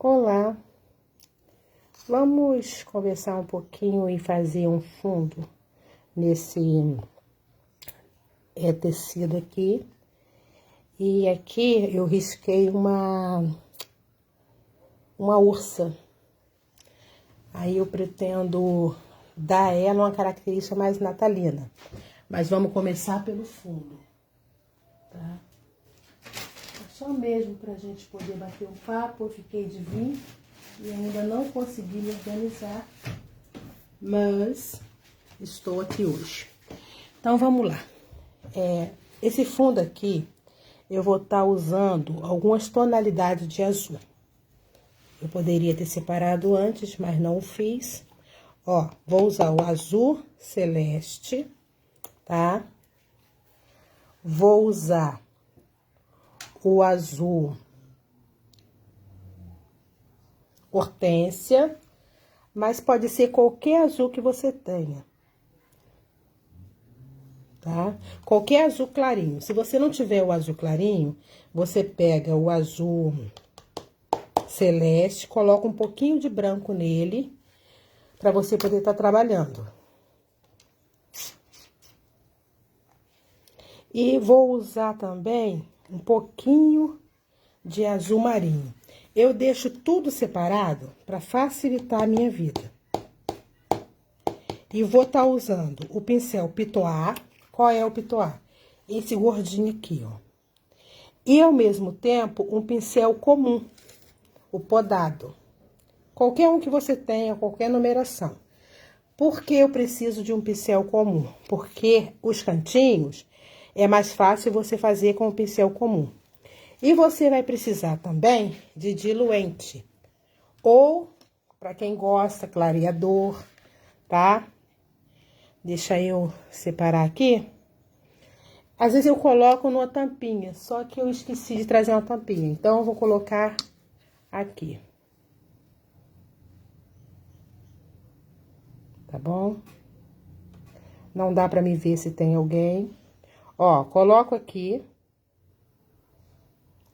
Olá, vamos conversar um pouquinho e fazer um fundo nesse tecido aqui. E aqui eu risquei uma ursa. Aí eu pretendo dar a ela uma característica mais natalina. Mas vamos começar pelo fundo, tá? Só mesmo pra gente poder bater um papo. Eu fiquei de vir e ainda não consegui me organizar, mas estou aqui hoje. Então vamos lá. Esse fundo aqui eu vou estar usando algumas tonalidades de azul. Eu poderia ter separado antes, mas não o fiz. Ó, vou usar o azul celeste, tá? Vou usar o azul hortênsia, mas pode ser qualquer azul que você tenha, tá? Qualquer azul clarinho. Se você não tiver o azul clarinho, você pega o azul celeste, coloca um pouquinho de branco nele, para você poder estar trabalhando. E vou usar também um pouquinho de azul marinho. Eu deixo tudo separado para facilitar a minha vida. E vou estar usando o pincel Pitois. Qual é o Pitois? Esse gordinho aqui, ó. E ao mesmo tempo, um pincel comum, o podado. Qualquer um que você tenha, qualquer numeração. Por que eu preciso de um pincel comum? Porque os cantinhos é mais fácil você fazer com o pincel comum. E você vai precisar também de diluente. Ou, para quem gosta, clareador, tá? Deixa eu separar aqui. Às vezes eu coloco numa tampinha, só que eu esqueci de trazer uma tampinha. Então, eu vou colocar aqui. Tá bom? Não dá pra me ver se tem alguém. Ó, coloco aqui,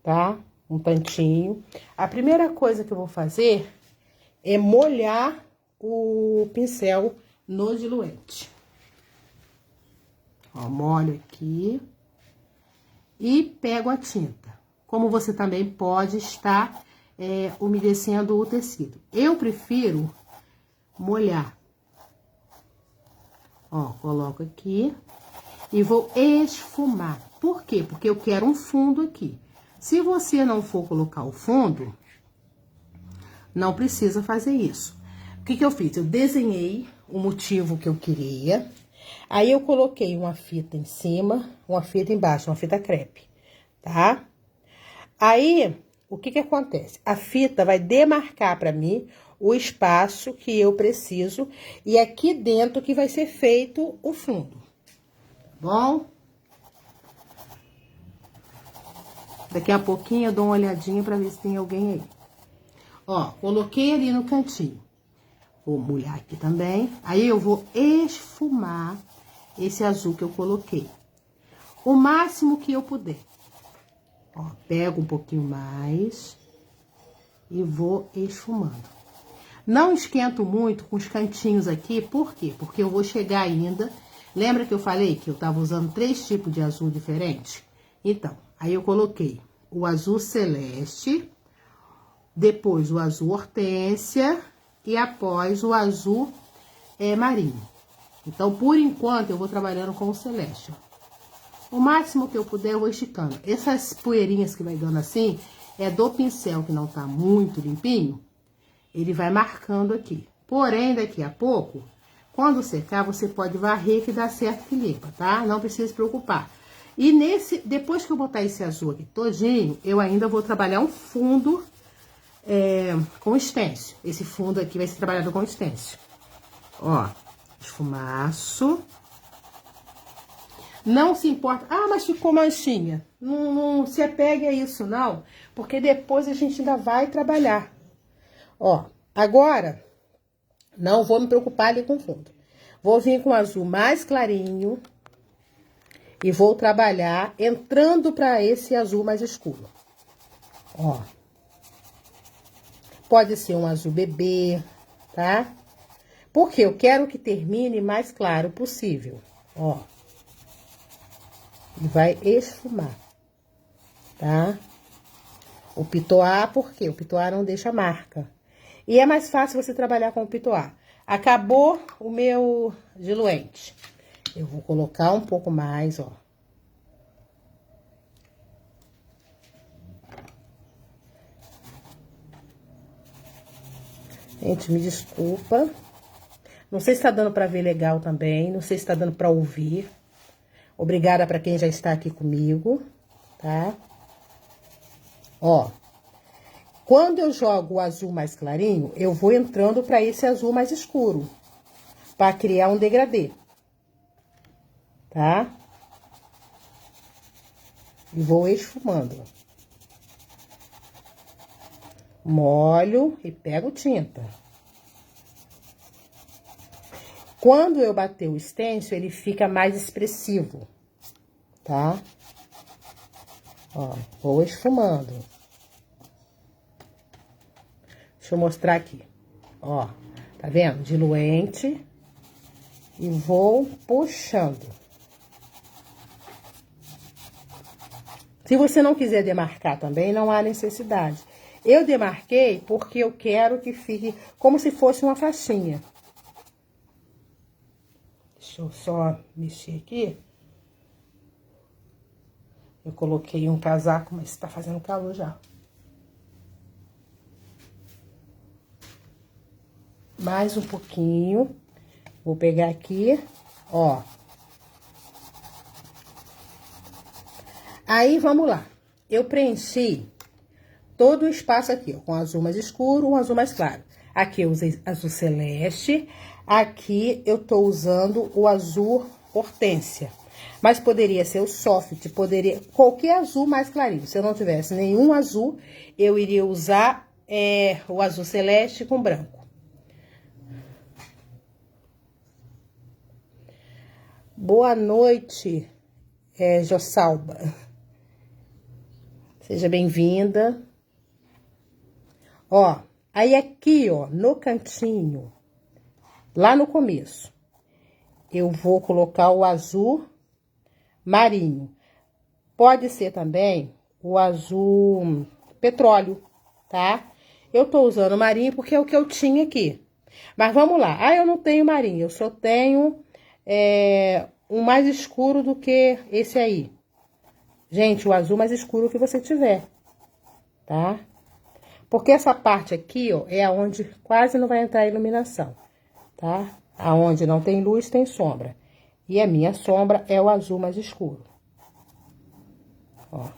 tá? Um tantinho. A primeira coisa que eu vou fazer é molhar o pincel no diluente. Ó, molho aqui e pego a tinta. Como você também pode estar umedecendo o tecido. Eu prefiro molhar. Ó, coloco aqui e vou esfumar. Por quê? Porque eu quero um fundo aqui. Se você não for colocar o fundo, não precisa fazer isso. O que que eu fiz? Eu desenhei o motivo que eu queria. Aí, eu coloquei uma fita em cima, uma fita embaixo, uma fita crepe, tá? Aí, o que que acontece? A fita vai demarcar pra mim o espaço que eu preciso e aqui dentro que vai ser feito o fundo, tá bom? Daqui a pouquinho eu dou uma olhadinha pra ver se tem alguém aí. Ó, coloquei ali no cantinho. Vou molhar aqui também. Aí, eu vou esfumar esse azul que eu coloquei. O máximo que eu puder. Ó, pego um pouquinho mais e vou esfumando. Não esquento muito com os cantinhos aqui, por quê? Porque eu vou chegar ainda... Lembra que eu falei que eu tava usando 3 tipos de azul diferentes? Então, aí eu coloquei o azul celeste, depois o azul hortênsia e após o azul marinho. Então, por enquanto, eu vou trabalhando com o celeste, ó. O máximo que eu puder, eu vou esticando. Essas poeirinhas que vai dando assim, é do pincel que não tá muito limpinho, ele vai marcando aqui. Porém, daqui a pouco, quando secar, você pode varrer que dá certo que limpa, tá? Não precisa se preocupar. E depois que eu botar esse azul aqui todinho, eu ainda vou trabalhar um fundo com stencil. Esse fundo aqui vai ser trabalhado com stencil. Ó, esfumaço. Não se importa. Ah, mas ficou manchinha. Não se apegue a isso, não. Porque depois a gente ainda vai trabalhar. Ó, agora, não vou me preocupar ali com o fundo. Vou vir com o azul mais clarinho. E vou trabalhar entrando para esse azul mais escuro. Ó. Pode ser um azul bebê, tá? Porque eu quero que termine mais claro possível, ó. E vai esfumar, tá? O pitoá, por quê? O pitoá não deixa marca. E é mais fácil você trabalhar com o pitoá. Acabou o meu diluente. Eu vou colocar um pouco mais, ó. Gente, me desculpa. Não sei se tá dando pra ver legal também. Não sei se tá dando pra ouvir. Obrigada pra quem já está aqui comigo, tá? Ó. Quando eu jogo o azul mais clarinho, eu vou entrando pra esse azul mais escuro. Pra criar um degradê. Tá? E vou esfumando. Molho e pego tinta. Quando eu bater o stencil, ele fica mais expressivo, tá? Ó, vou esfumando. Deixa eu mostrar aqui. Ó, tá vendo? Diluente. E vou puxando. Se você não quiser demarcar também, não há necessidade. Eu demarquei porque eu quero que fique como se fosse uma faixinha. Deixa eu só mexer aqui. Eu coloquei um casaco, mas tá fazendo calor já. Mais um pouquinho. Vou pegar aqui, ó. Aí, vamos lá. Eu preenchi todo o espaço aqui, ó, com azul mais escuro, um azul mais claro. Aqui eu usei azul celeste. Aqui eu tô usando o azul hortênsia. Mas poderia ser o soft, poderia... Qualquer azul mais clarinho. Se eu não tivesse nenhum azul, eu iria usar o azul celeste com branco. Boa noite, Jossalba. Seja bem-vinda. Ó, aí aqui, ó, no cantinho, lá no começo, eu vou colocar o azul marinho. Pode ser também o azul petróleo, tá? Eu tô usando marinho porque é o que eu tinha aqui. Mas vamos lá. Ah, eu não tenho marinho, eu só tenho um mais escuro do que esse aí. Gente, o azul mais escuro que você tiver, tá? Porque essa parte aqui, ó, é aonde quase não vai entrar a iluminação, tá? Aonde não tem luz, tem sombra. E a minha sombra é o azul mais escuro. Ó,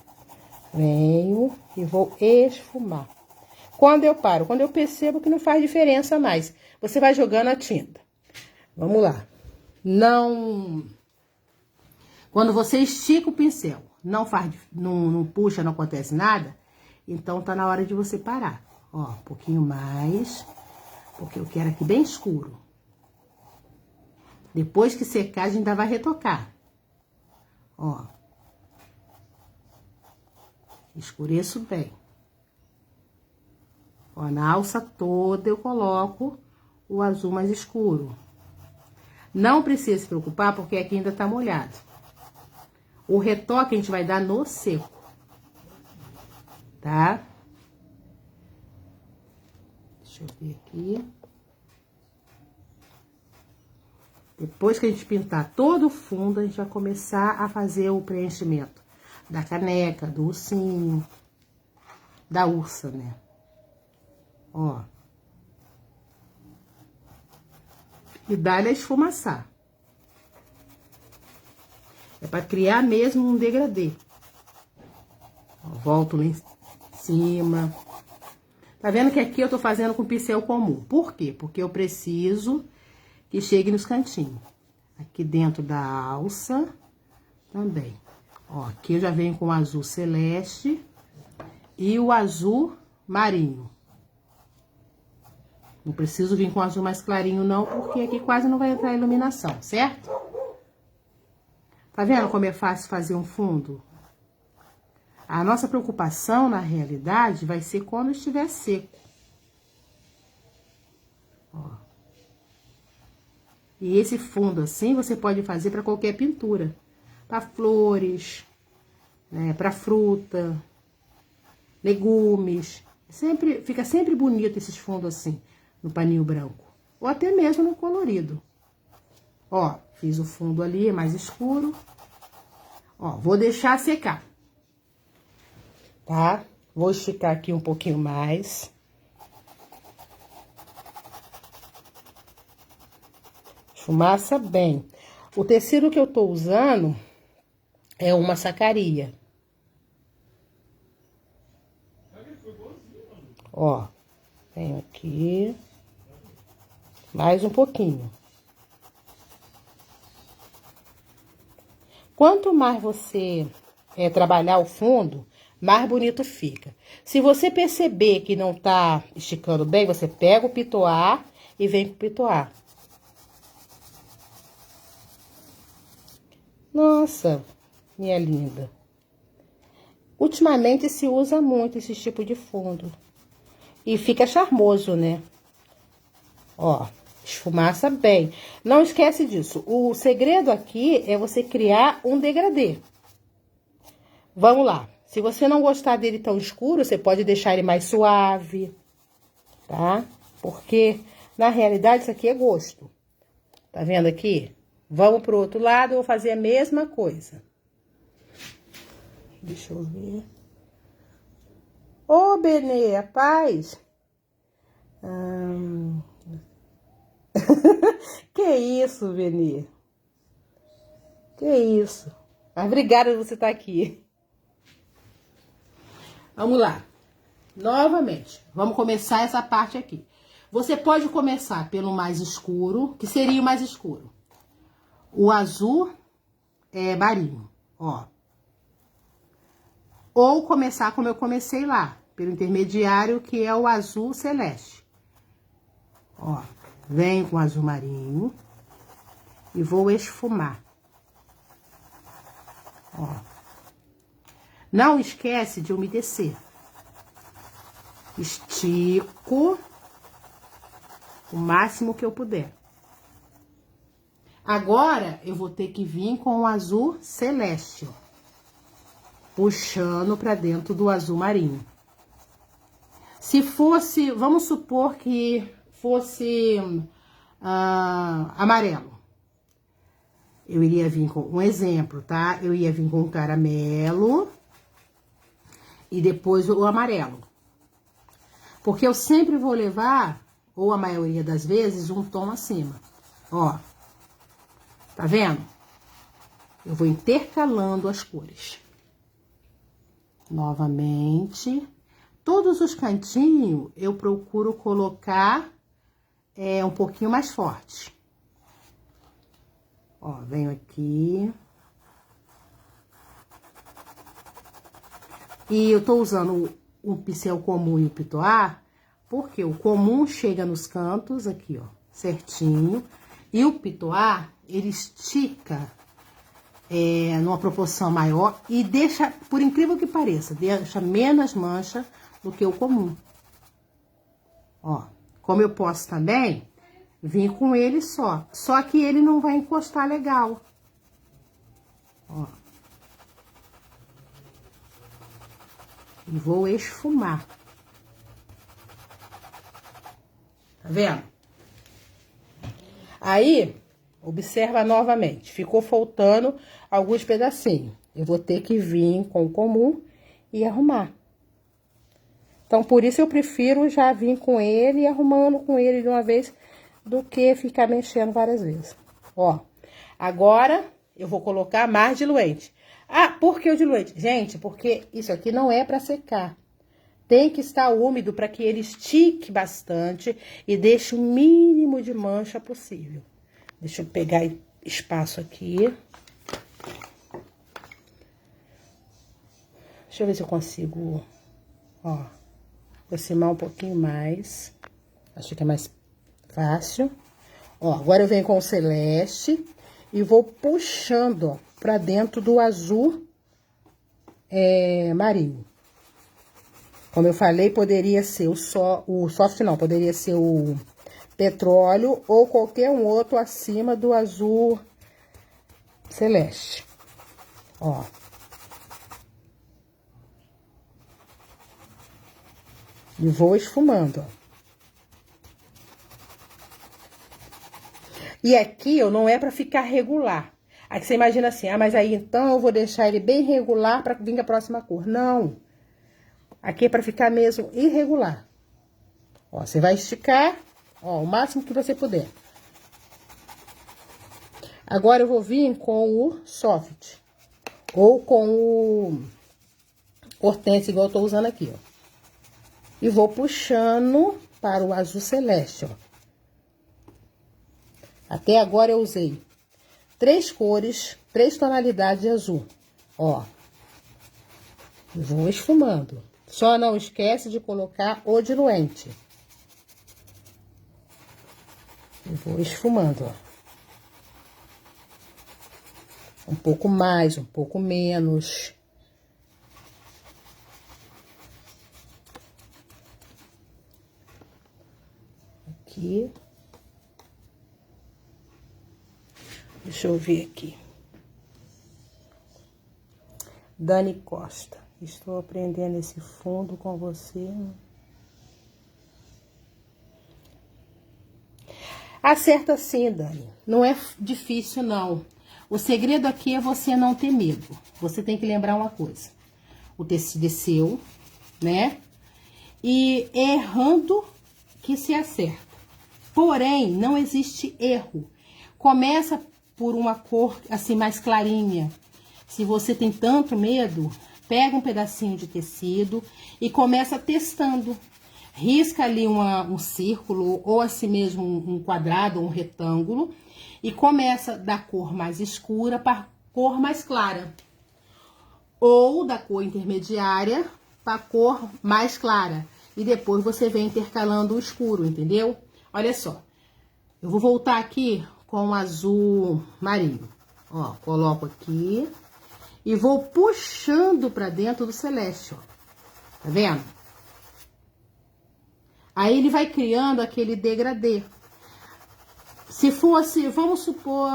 venho e vou esfumar. Quando eu paro, quando eu percebo que não faz diferença mais, você vai jogando a tinta. Vamos lá. Não... Quando você estica o pincel, não puxa, não acontece nada, então tá na hora de você parar. Ó, um pouquinho mais, porque eu quero aqui bem escuro. Depois que secar, a gente ainda vai retocar. Ó. Escureço bem. Ó, na alça toda eu coloco o azul mais escuro. Não precisa se preocupar, porque aqui ainda tá molhado. O retoque a gente vai dar no seco. Tá? Deixa eu ver aqui. Depois que a gente pintar todo o fundo, a gente vai começar a fazer o preenchimento da caneca, do ursinho, da ursa, né? Ó. E dá-lhe a esfumaçar. É pra criar mesmo um degradê. Ó, volto lá em cima. Tá vendo que aqui eu tô fazendo com pincel comum. Por quê? Porque eu preciso que chegue nos cantinhos. Aqui dentro da alça também. Ó, aqui eu já venho com o azul celeste e o azul marinho. Não preciso vir com o azul mais clarinho não, porque aqui quase não vai entrar iluminação, certo? Tá vendo como é fácil fazer um fundo? A nossa preocupação, na realidade, vai ser quando estiver seco. E esse fundo assim, você pode fazer para qualquer pintura. Para flores, né, para fruta, legumes. Fica sempre bonito esses fundos assim, no paninho branco. Ou até mesmo no colorido. Ó, fiz o fundo ali, é mais escuro. Ó, vou deixar secar. Tá? Vou esticar aqui um pouquinho mais. Esfumaça bem. O tecido que eu tô usando é uma sacaria. Ó, venho aqui. Mais um pouquinho. Quanto mais você trabalhar o fundo, mais bonito fica. Se você perceber que não tá esticando bem, você pega o pitoar e vem com o pitoar. Nossa, minha linda. Ultimamente se usa muito esse tipo de fundo. E fica charmoso, né? Ó, esfumaça bem. Não esquece disso. O segredo aqui é você criar um degradê. Vamos lá. Se você não gostar dele tão escuro, você pode deixar ele mais suave, tá? Porque, na realidade, isso aqui é gosto. Tá vendo aqui? Vamos pro outro lado, eu vou fazer a mesma coisa. Deixa eu ver. Ô, Benê, a paz? Que isso, Benê? Que isso? Mas obrigada por você estar aqui. Vamos lá. Novamente, vamos começar essa parte aqui. Você pode começar pelo mais escuro, que seria o mais escuro. O azul marinho, ó. Ou começar como eu comecei lá, pelo intermediário, que é o azul celeste. Ó, venho com o azul marinho e vou esfumar. Ó. Não esquece de umedecer. Estico o máximo que eu puder. Agora, eu vou ter que vir com o azul celeste, ó, puxando pra dentro do azul marinho. Se fosse, vamos supor que fosse amarelo. Eu iria vir com um exemplo, tá? Eu ia vir com o caramelo e depois o amarelo. Porque eu sempre vou levar, ou a maioria das vezes, um tom acima. Ó, tá vendo? Eu vou intercalando as cores. Novamente. Todos os cantinhos eu procuro colocar um pouquinho mais forte. Ó, venho aqui. E eu tô usando o pincel comum e o pitoar, porque o comum chega nos cantos, aqui, ó, certinho. E o pitoar, ele estica numa proporção maior e deixa, por incrível que pareça, deixa menos mancha do que o comum. Ó, como eu posso também vir com ele só que ele não vai encostar legal. Ó. E vou esfumar. Tá vendo? Aí, observa novamente. Ficou faltando alguns pedacinhos. Eu vou ter que vir com o comum e arrumar. Então, por isso eu prefiro já vir com ele e arrumando com ele de uma vez do que ficar mexendo várias vezes. Ó, agora eu vou colocar mais diluente. Ah, por que o diluente? Gente, porque isso aqui não é para secar. Tem que estar úmido para que ele estique bastante e deixe o mínimo de mancha possível. Deixa eu pegar espaço aqui. Deixa eu ver se eu consigo, ó, aproximar um pouquinho mais. Acho que é mais fácil. Ó, agora eu venho com o celeste e vou puxando, ó, pra dentro do azul marinho. Como eu falei, poderia ser o soft não, poderia ser o petróleo ou qualquer um outro acima do azul celeste. Ó. E vou esfumando, ó. E aqui, ó, não é pra ficar regular. Aí você imagina assim, ah, mas aí então eu vou deixar ele bem regular pra vir a próxima cor. Não. Aqui é pra ficar mesmo irregular. Ó, você vai esticar, ó, o máximo que você puder. Agora eu vou vir com o soft. Ou com o hortênsia, igual eu tô usando aqui, ó. E vou puxando para o azul celeste, ó. Até agora eu usei 3 cores, 3 tonalidades de azul, ó. Vou esfumando. Só não esquece de colocar o diluente. Eu vou esfumando, ó. Um pouco mais, um pouco menos. Aqui. Deixa eu ver aqui. Dani Costa. Estou aprendendo esse fundo com você. Acerta sim, Dani. Não é difícil, não. O segredo aqui é você não ter medo. Você tem que lembrar uma coisa. O tecido é seu, né? E é errando que se acerta. Porém, não existe erro. Começa por uma cor assim mais clarinha. Se você tem tanto medo, pega um pedacinho de tecido e começa testando. Risca ali um círculo ou assim mesmo um quadrado, um retângulo. E começa da cor mais escura para cor mais clara. Ou da cor intermediária para cor mais clara. E depois você vem intercalando o escuro, entendeu? Olha só. Eu vou voltar aqui com o azul marinho. Ó, coloco aqui. E vou puxando pra dentro do celeste, ó. Tá vendo? Aí ele vai criando aquele degradê. Se fosse, vamos supor,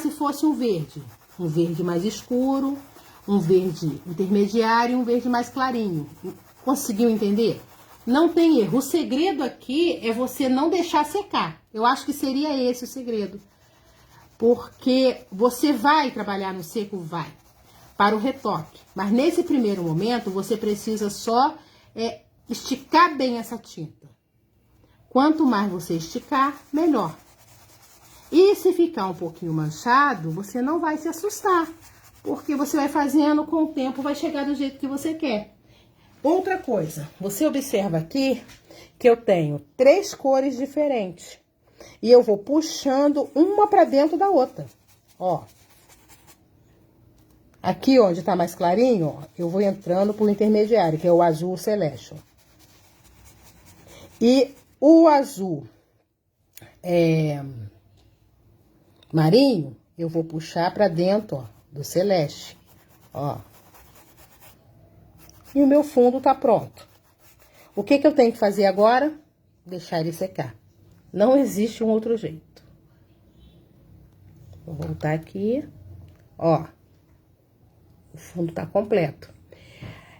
se fosse um verde mais escuro, um verde intermediário e um verde mais clarinho. Conseguiu entender? Não tem erro. O segredo aqui é você não deixar secar. Eu acho que seria esse o segredo. Porque você vai trabalhar no seco, vai, para o retoque. Mas nesse primeiro momento, você precisa só esticar bem essa tinta. Quanto mais você esticar, melhor. E se ficar um pouquinho manchado, você não vai se assustar. Porque você vai fazendo, com o tempo, vai chegar do jeito que você quer. Outra coisa, você observa aqui que eu tenho 3 cores diferentes. E eu vou puxando uma pra dentro da outra, ó. Aqui onde tá mais clarinho, ó, eu vou entrando pro intermediário, que é o azul celeste, ó. E o azul marinho, eu vou puxar pra dentro, ó, do celeste, ó. E o meu fundo tá pronto. O que que eu tenho que fazer agora? Deixar ele secar. Não existe um outro jeito. Vou voltar aqui, ó. O fundo tá completo.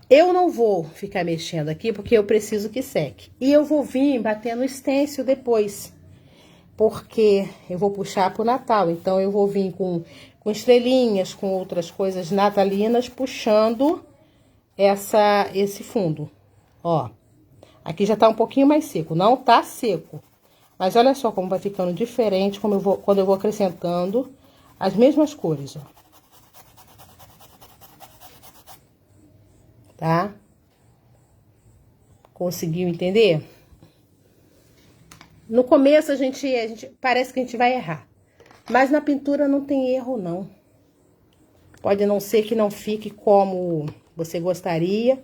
Eu não vou ficar mexendo aqui, porque eu preciso que seque. E eu vou vir batendo stencil depois. Porque eu vou puxar pro Natal. Então, eu vou vir com estrelinhas, com outras coisas natalinas, puxando esse fundo. Ó. Aqui já tá um pouquinho mais seco. Não tá seco. Mas olha só como vai ficando diferente quando eu vou acrescentando as mesmas cores, ó. Tá? Conseguiu entender? No começo, a gente parece que a gente vai errar. Mas na pintura não tem erro, não. Pode não ser que não fique como você gostaria,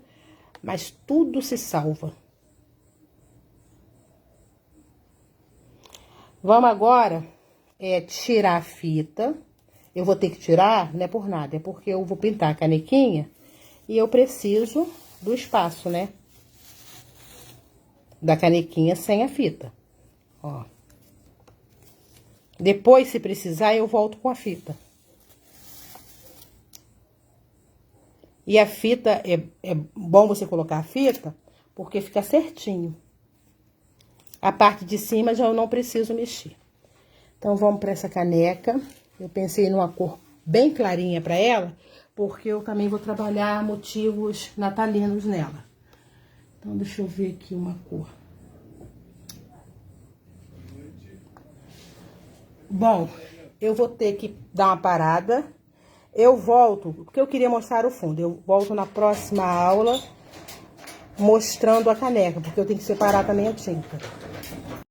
mas tudo se salva. Vamos agora tirar a fita. Eu vou ter que tirar, não é por nada, é porque eu vou pintar a canequinha e eu preciso do espaço, né? Da canequinha sem a fita, ó. Depois, se precisar, eu volto com a fita. E a fita, é bom você colocar a fita, porque fica certinho. A parte de cima já eu não preciso mexer. Então, vamos para essa caneca. Eu pensei numa cor bem clarinha para ela, porque eu também vou trabalhar motivos natalinos nela. Então, deixa eu ver aqui uma cor. Bom, eu vou ter que dar uma parada. Eu volto, porque eu queria mostrar o fundo. Eu volto na próxima aula mostrando a caneca, porque eu tenho que separar também a tinta.